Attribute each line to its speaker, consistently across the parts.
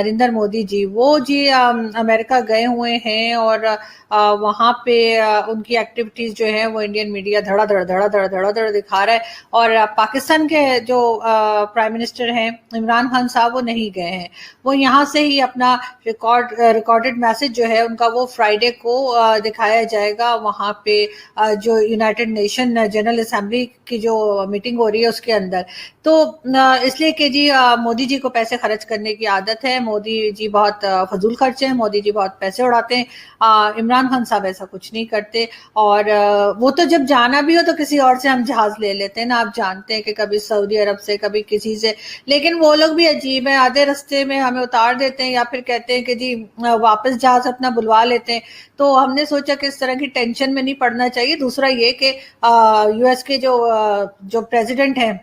Speaker 1: नरेंद्र मोदी जी, वो जी अमेरिका गए हुए हैं और वहाँ पे उनकी एक्टिविटीज जो है वो इंडियन मीडिया धड़ाधड़ दिखा रहा है। और पाकिस्तान के जो प्राइम मिनिस्टर हैं इमरान खान साहब, वो नहीं गए हैं। वो यहाँ से ही अपना रिकॉर्डेड मैसेज जो है उनका, वो फ्राइडे को दिखाया जाएगा वहाँ पे जो यूनाइटेड नेशन जनरल असेंबली की जो मीटिंग हो रही है उसके अंदर। तो इसलिए कि जी मोदी जी को पैसे खर्च करने की आदत है, मोदी जी बहुत फजूल खर्चे हैं, मोदी जी बहुत पैसे उड़ाते हैं। इमरान खान साहब ऐसा कुछ नहीं करते। और वो तो जब जाना भी हो तो किसी और से हम जहाज ले लेते हैं ना, आप जानते हैं कि कभी सऊदी अरब से, कभी किसी से। लेकिन वो लोग भी अजीब है, आधे रास्ते में हमें उतार देते हैं या फिर कहते हैं कि जी वापस जहाज अपना बुलवा लेते हैं। तो हमने सोचा कि इस तरह की टेंशन में नहीं पड़ना चाहिए। दूसरा ये कि यूएस के जो प्रेसिडेंट हैं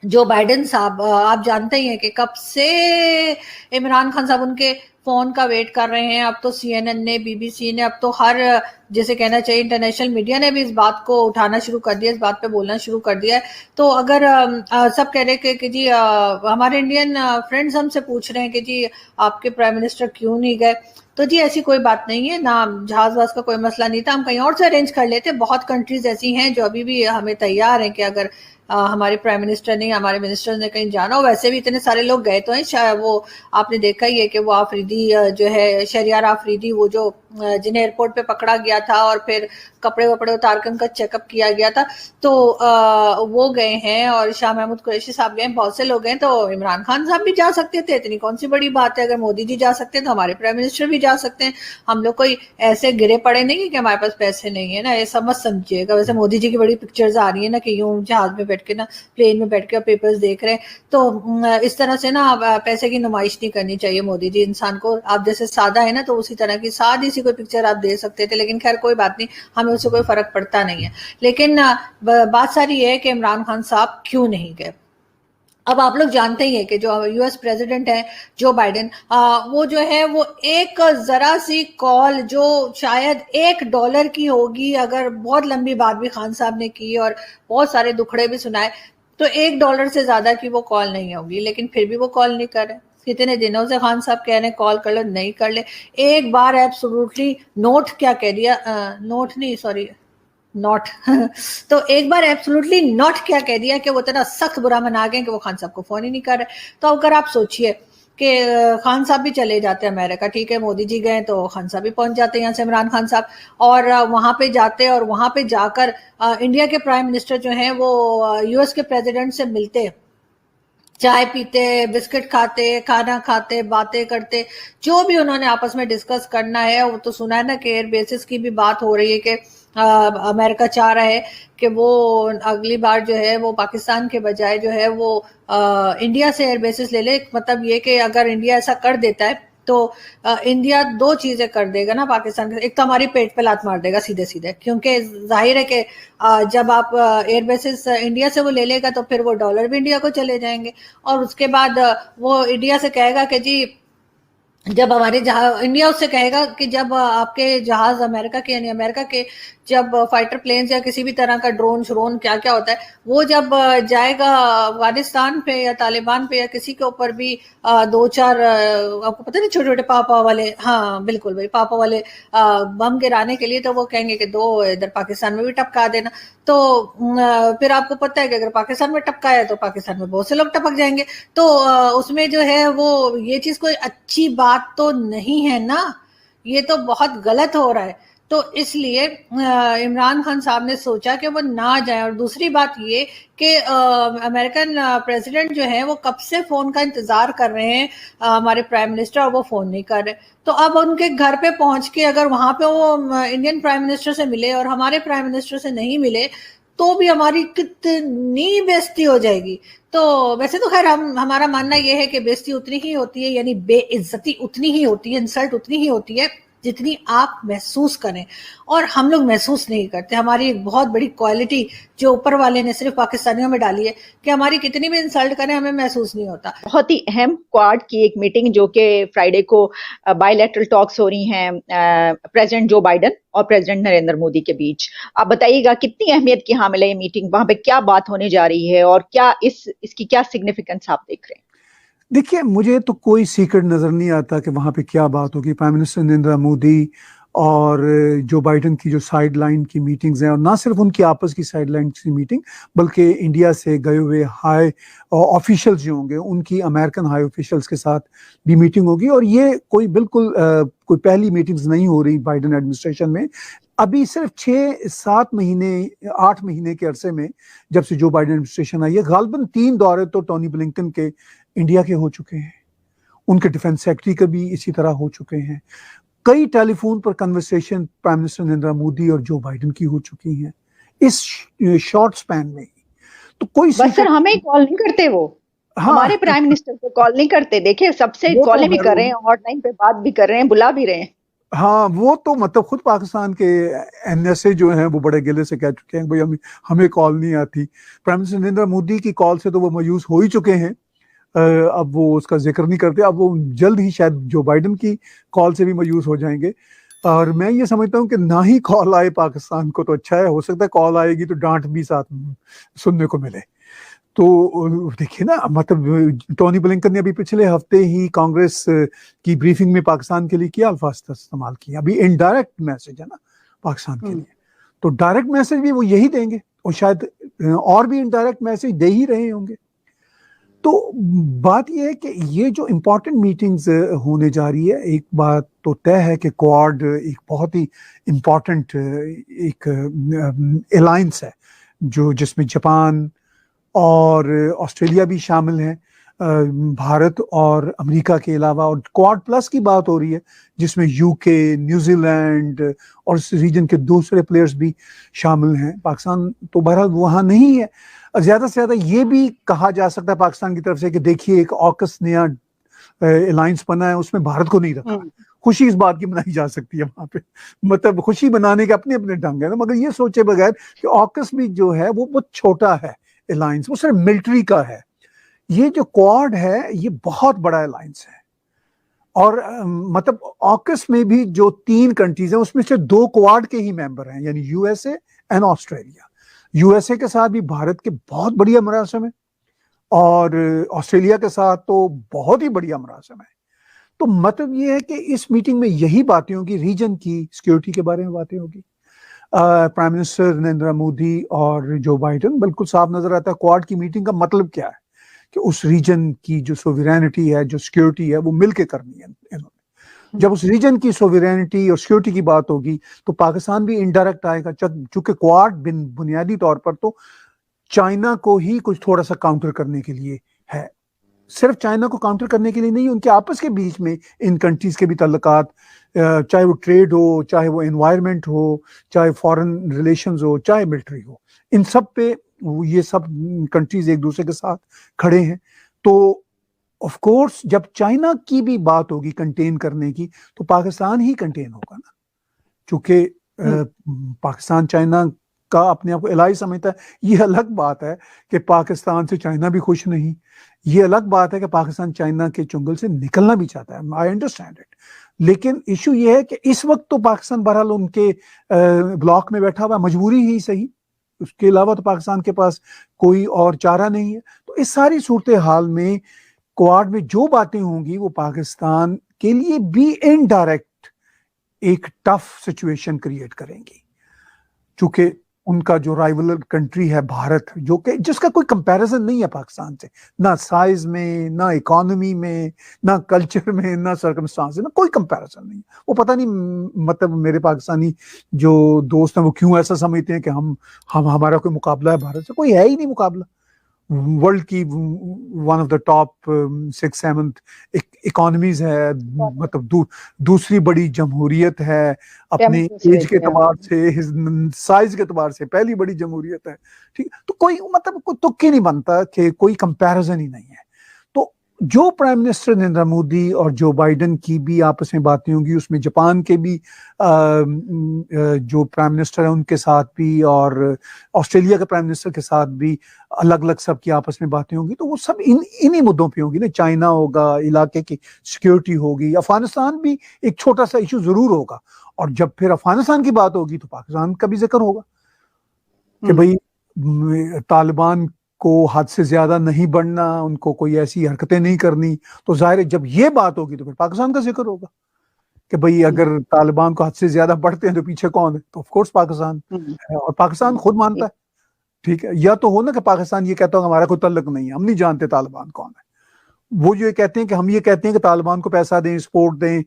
Speaker 1: जो बाइडेन साहब, आप जानते ही हैं कि कब से इमरान खान साहब उनके फोन का वेट कर रहे हैं। अब तो सीएनएन ने, बीबीसी ने, अब तो हर, जैसे कहना चाहिए इंटरनेशनल मीडिया ने भी इस बात को उठाना शुरू कर दिया, इस बात पे बोलना शुरू कर दिया है। तो अगर सब कह रहे हैं कि जी हमारे इंडियन फ्रेंड्स हमसे पूछ रहे हैं कि जी आपके प्राइम मिनिस्टर क्यों नहीं गए, तो जी ऐसी कोई बात नहीं है ना, जहाज वाज का कोई मसला नहीं था, हम कहीं और से अरेंज कर लेते। बहुत कंट्रीज ऐसी हैं जो अभी भी हमें तैयार हैं कि अगर हमारे प्राइम मिनिस्टर ने, हमारे मिनिस्टर ने कहीं जाना हो। वैसे भी इतने सारे लोग गए तो हैं, शायद वो आपने देखा ही है कि वो आफरीदी जो है शहरियार आफरीदी, वो जो जिन्हें एयरपोर्ट पे पकड़ा गया था और फिर कपड़े वपड़े उतार के उनका चेकअप किया गया था, तो वो गए हैं और शाह महमूद कुरैशी साहब गए, बहुत से लोग गए। तो इमरान खान साहब भी जा सकते थे, इतनी कौन सी बड़ी बात है। अगर मोदी जी जा सकते हैं तो हमारे प्राइम मिनिस्टर भी जा सकते हैं। हम लोग कोई ऐसे गिरे पड़े नहीं है कि हमारे पास पैसे नहीं है ना, ये समझ समझिएगा। वैसे मोदी जी की बड़ी पिक्चर्स आ रही है ना कि यूं जहाज में बैठ के ना, प्लेन में बैठ के पेपर्स देख रहे हैं। तो इस तरह से ना पैसे की नुमाइश नहीं करनी चाहिए मोदी जी इंसान को। आप जैसे सादा है ना, तो उसी तरह की सादी सी कोई पिक्चर आप दे सकते थे, लेकिन खैर कोई बात नहीं, हमें उससे कोई फर्क पड़ता नहीं है। लेकिन बात सारी ये है कि इमरान खान साहब क्यों नहीं गए। अब आप लोग जानते ही हैं कि जो यूएस प्रेसिडेंट है जो बाइडेन, वो जो है वो एक जरा सी कॉल जो शायद $1 की होगी, अगर बहुत लंबी बात भी खान साहब ने की और बहुत सारे दुखड़े भी सुनाए, तो $1 से ज्यादा की वो कॉल नहीं होगी। लेकिन फिर भी वो कॉल नहीं कर रहे। कितने दिनों से खान साहब कह रहे हैं कॉल कर लो, नहीं कर ले। एक बार एब्सोल्युटली नोट क्या कह दिया, नोट नहीं सॉरी नॉट तो एक बार एब्सोल्युटली नॉट क्या कह दिया कि वो इतना सख्त बुरा मना गए कि वो खान साहब को फोन ही नहीं कर रहे। तो अगर आप सोचिए कि खान साहब भी चले जाते हैं अमेरिका, ठीक है, मोदी जी गए तो खान साहब भी पहुंच जाते हैं यहाँ से, इमरान खान साहब, और वहां पे जाते और वहां पे जाकर इंडिया के प्राइम मिनिस्टर जो हैं वो यूएस के प्रेसिडेंट से मिलते, चाय पीते, बिस्किट खाते, खाना खाते, बातें करते, जो भी उन्होंने आपस में डिस्कस करना है। वो तो सुना है ना कि एयर बेसिस की भी बात हो रही है कि अमेरिका चाह रहा है कि वो अगली बार जो है वो पाकिस्तान के बजाय जो है वो इंडिया से एयर बेसिस ले ले। मतलब ये कि अगर इंडिया ऐसा कर देता है तो इंडिया दो चीजें कर देगा ना पाकिस्तान के। एक तो हमारी पेट पे लात मार देगा सीधे सीधे, क्योंकि जाहिर है कि जब आप एयर बेसिस इंडिया से वो ले लेगा तो फिर वो डॉलर भी इंडिया को चले जाएंगे। और उसके बाद वो इंडिया से कहेगा कि जी जब हमारे जहाज, इंडिया उससे कहेगा कि जब आपके जहाज अमेरिका के, यानी अमेरिका के जब फाइटर प्लेन्स या किसी भी तरह का ड्रोन श्रोन क्या क्या होता है, वो जब जाएगा अफगानिस्तान पे या तालिबान पे या किसी के ऊपर भी दो चार आपको पता नहीं छोटे छोटे पापा वाले, हाँ बिल्कुल भाई पापा वाले बम गिराने के लिए, तो वो कहेंगे कि दो इधर पाकिस्तान में भी टपका देना। तो फिर आपको पता है कि अगर पाकिस्तान में टपकाया तो पाकिस्तान में बहुत से लोग टपक जाएंगे। तो उसमें जो है वो ये चीज कोई अच्छी बात तो नहीं है ना, ये तो बहुत गलत हो रहा है। तो इसलिए इमरान खान साहब ने सोचा कि वो ना जाए। और दूसरी बात ये कि अमेरिकन प्रेसिडेंट जो है वो कब से फोन का इंतजार कर रहे हैं हमारे प्राइम मिनिस्टर, और वो फोन नहीं कर रहे। तो अब उनके घर पे पहुंच के अगर वहां पे वो इंडियन प्राइम मिनिस्टर से मिले और हमारे प्राइम मिनिस्टर से नहीं मिले, तो भी हमारी कितनी बेइज्जती हो जाएगी। तो वैसे तो खैर हमारा मानना यह है कि बेइज्जती उतनी ही होती है, यानी बेइज्जती उतनी ही होती है, इंसल्ट उतनी ही होती है जितनी आप महसूस करें। और हम लोग महसूस नहीं करते। हमारी एक बहुत बड़ी क्वालिटी जो ऊपर वाले ने सिर्फ पाकिस्तानियों में डाली है कि हमारी कितनी भी इंसल्ट करें हमें महसूस नहीं होता।
Speaker 2: बहुत ही अहम क्वाड की एक मीटिंग जो कि फ्राइडे को बायलैटरल टॉक्स हो रही हैं प्रेसिडेंट जो बाइडेन और प्रेसिडेंट नरेंद्र मोदी के बीच। आप बताइएगा कितनी अहमियत की हामिल है ये मीटिंग, वहां पे क्या बात होने जा रही है और क्या इसकी क्या सिग्निफिकेंस आप देख रहे हैं?
Speaker 3: देखिए, मुझे तो कोई सीक्रेट नजर नहीं आता कि वहां पे क्या बात होगी। प्राइम मिनिस्टर नरेंद्र मोदी और जो बाइडन की जो साइड लाइन की मीटिंग्स हैं, और ना सिर्फ उनकी आपस की साइड लाइन की मीटिंग, बल्कि इंडिया से गए हुए हाई ऑफिशियल्स जो होंगे उनकी अमेरिकन हाई ऑफिशियल्स के साथ भी मीटिंग होगी। और ये कोई बिल्कुल कोई पहली मीटिंग्स नहीं हो रही बाइडन एडमिनिस्ट्रेशन में। अभी सिर्फ 6-7 महीने 8 महीने के अरसे में जब से जो बाइडन एडमिनिस्ट्रेशन आई है, गालबन 3 दौरे तो टोनी ब्लिंकन के इंडिया के हो चुके हैं, उनके डिफेंस सेक्रेटरी के भी इसी तरह हो चुके हैं। कई टेलीफोन पर conversation prime minister Narendra Modi और जो बाइडन की हो चुकी हैं इस शॉर्ट स्पैन में ही। तो कोई
Speaker 2: बस सर हमें कॉल नहीं करते वो, हमारे प्राइम मिनिस्टर को कॉल नहीं करते। देखिए सबसे कॉलें भी कर रहे हैं, हॉटलाइन पे बात भी कर रहे हैं, बुला भी रहे हैं।
Speaker 3: हाँ, वो तो मतलब खुद पाकिस्तान के एनएसए जो हैं वो बड़े गिले से कह चुके हैं भाई हमें कॉल नहीं आती। प्राइम मिनिस्टर नरेंद्र मोदी की कॉल से तो वो मायूस हो ही चुके हैं, अब वो उसका जिक्र नहीं करते। अब वो जल्द ही शायद जो बाइडन की कॉल से भी मायूस हो जाएंगे। और मैं ये समझता हूँ कि ना ही कॉल आए पाकिस्तान को तो अच्छा है, हो सकता है कॉल आएगी तो डांट भी साथ सुनने को मिले। तो देखिए ना, मतलब टोनी ब्लिंकन ने अभी पिछले हफ्ते ही कांग्रेस की ब्रीफिंग में पाकिस्तान के लिए क्या अल्फाज इस्तेमाल किया। अभी इनडायरेक्ट मैसेज है ना पाकिस्तान के लिए, तो डायरेक्ट मैसेज भी वो यही देंगे और शायद और भी इनडायरेक्ट मैसेज दे ही रहे होंगे। तो बात यह है कि ये जो इम्पोर्टेंट मीटिंग्स होने जा रही है, एक बात तो तय है कि क्वाड एक बहुत ही इम्पोर्टेंट एक अलायंस है जो जिसमें जापान और ऑस्ट्रेलिया भी शामिल हैं, भारत और अमेरिका के अलावा। और क्वाड प्लस की बात हो रही है जिसमें यूके, न्यूजीलैंड और इस रीजन के दूसरे प्लेयर्स भी शामिल हैं। पाकिस्तान तो बहरहाल वहाँ नहीं है। ज्यादा से ज्यादा ये भी कहा जा सकता है पाकिस्तान की तरफ से कि देखिए एक ऑकस नया अलायंस बना है, उसमें भारत को नहीं रखा। खुशी इस बात की मनाई जा सकती है वहां पे, मतलब खुशी मनाने के अपने अपने ढंग है ना, मगर ये सोचे बगैर कि ऑकस भी जो है वो बहुत छोटा है अलायंस, वो सिर्फ मिलिट्री का है। ये जो क्वाड है ये बहुत बड़ा अलायंस है। और मतलब ऑकस में भी जो 3 कंट्रीज हैं उसमें से 2 क्वाड के ही मेंबर हैं, यानी यूएसए एंड ऑस्ट्रेलिया। यूएसए के साथ भी भारत के बहुत बढ़िया मरासम है और ऑस्ट्रेलिया के साथ तो बहुत ही बढ़िया मरासम है। तो मतलब ये है कि इस मीटिंग में यही बातें होगी, रीजन की सिक्योरिटी के बारे में बातें होगी। प्राइम मिनिस्टर नरेंद्र मोदी और जो बाइडन, बिल्कुल साफ नजर आता है क्वाड की मीटिंग का मतलब क्या है कि उस रीजन की जो सोवरेनिटी है, जो सिक्योरिटी है, वो मिलके करनी है इन्होंने। जब उस रीजन की सोवरेनिटी और सिक्योरिटी की बात होगी तो पाकिस्तान भी इनडायरेक्ट आएगा, चूंकि क्वाड बुनियादी तौर पर तो चाइना को ही कुछ थोड़ा सा काउंटर करने के लिए है। सिर्फ चाइना को काउंटर करने के लिए नहीं, उनके आपस के बीच में इन कंट्रीज के भी तल्लुकात, चाहे वो ट्रेड हो, चाहे वो एनवायरनमेंट हो, चाहे फॉरेन रिलेशंस हो, चाहे मिलिट्री हो, इन सब पे ये सब कंट्रीज एक दूसरे के साथ खड़े हैं। तो ऑफ कोर्स जब चाइना की भी बात होगी कंटेन करने की तो पाकिस्तान ही कंटेन होगा ना, क्योंकि पाकिस्तान चाइना का अपने आप को एलाई समझता है। ये अलग बात है कि पाकिस्तान से चाइना भी खुश नहीं, ये अलग बात है कि पाकिस्तान चाइना के चुंगल से निकलना भी चाहता है, आई अंडरस्टैंड इट। लेकिन इशू ये है कि इस वक्त तो पाकिस्तान बहरहाल उनके ब्लॉक में बैठा हुआ, मजबूरी ही सही, उसके अलावा तो पाकिस्तान के पास कोई और चारा नहीं है। तो इस सारी सूरत हाल में क्वाड में जो बातें होंगी वो पाकिस्तान के लिए भी इनडायरेक्ट एक टफ सिचुएशन क्रिएट करेंगी, चूंकि उनका जो राइवल कंट्री है भारत, जो कि जिसका कोई कंपैरिजन नहीं है पाकिस्तान से, ना साइज में, ना इकोनॉमी में, ना कल्चर में, ना सर्कमस्टांस में, कोई कंपैरिजन नहीं। वो पता नहीं मतलब मेरे पाकिस्तानी जो दोस्त हैं वो क्यों ऐसा समझते हैं कि हम हमारा कोई मुकाबला है भारत से। कोई है ही नहीं मुकाबला। वर्ल्ड की one of the top 6-7 economies है, मतलब दूसरी बड़ी जमहूरियत है, अपने एज के एतबार से, साइज के एतबार से पहली बड़ी जमहूरियत है। ठीक, तो कोई मतलब कोई तुक ही नहीं बनता कि कोई कंपैरिजन ही नहीं है। तो जो प्राइम मिनिस्टर नरेंद्र मोदी और जो बाइडन की भी आपस में बातें होंगी, उसमें जापान के भी जो प्राइम मिनिस्टर है उनके साथ भी और ऑस्ट्रेलिया के प्राइम मिनिस्टर के साथ भी अलग अलग सब की आपस में बातें होंगी। तो वो सब इन्हीं मुद्दों पे होगी ना, चाइना होगा, इलाके की सिक्योरिटी होगी, अफगानिस्तान भी एक छोटा सा इशू जरूर होगा। और जब फिर अफगानिस्तान की बात होगी तो पाकिस्तान का भी जिक्र होगा कि भाई तालिबान को हद से ज्यादा नहीं बढ़ना, उनको कोई ऐसी हरकतें नहीं करनी, तो जाहिर है जब ये बात होगी तो फिर पाकिस्तान का जिक्र होगा कि भाई अगर तालिबान को हद से ज्यादा बढ़ते हैं तो पीछे कौन है, तो ऑफ कोर्स पाकिस्तान है, और पाकिस्तान खुद मानता है। ठीक है, या तो हो ना कि पाकिस्तान ये कहता हो हमारा कोई तल्लुक नहीं है, हम नहीं जानते तालिबान कौन है, वो जो ये कहते हैं कि हम ये कहते हैं कि तालिबान को पैसा दें, सपोर्ट दें,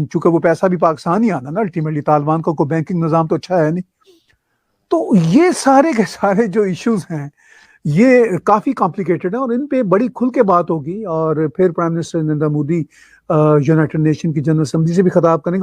Speaker 3: चूंकि वो पैसा भी पाकिस्तान ही आना ना अल्टीमेटली, तालिबान का कोई बैंकिंग निजाम तो अच्छा है नहीं। तो ये सारे के सारे जो इश्यूज हैं ये काफी कॉम्प्लिकेटेड है और इन पे बड़ी खुल के बात होगी, और फिर prime minister Narendra Modi United nation की जनरल असेंबली से भी खिताब करेंगे।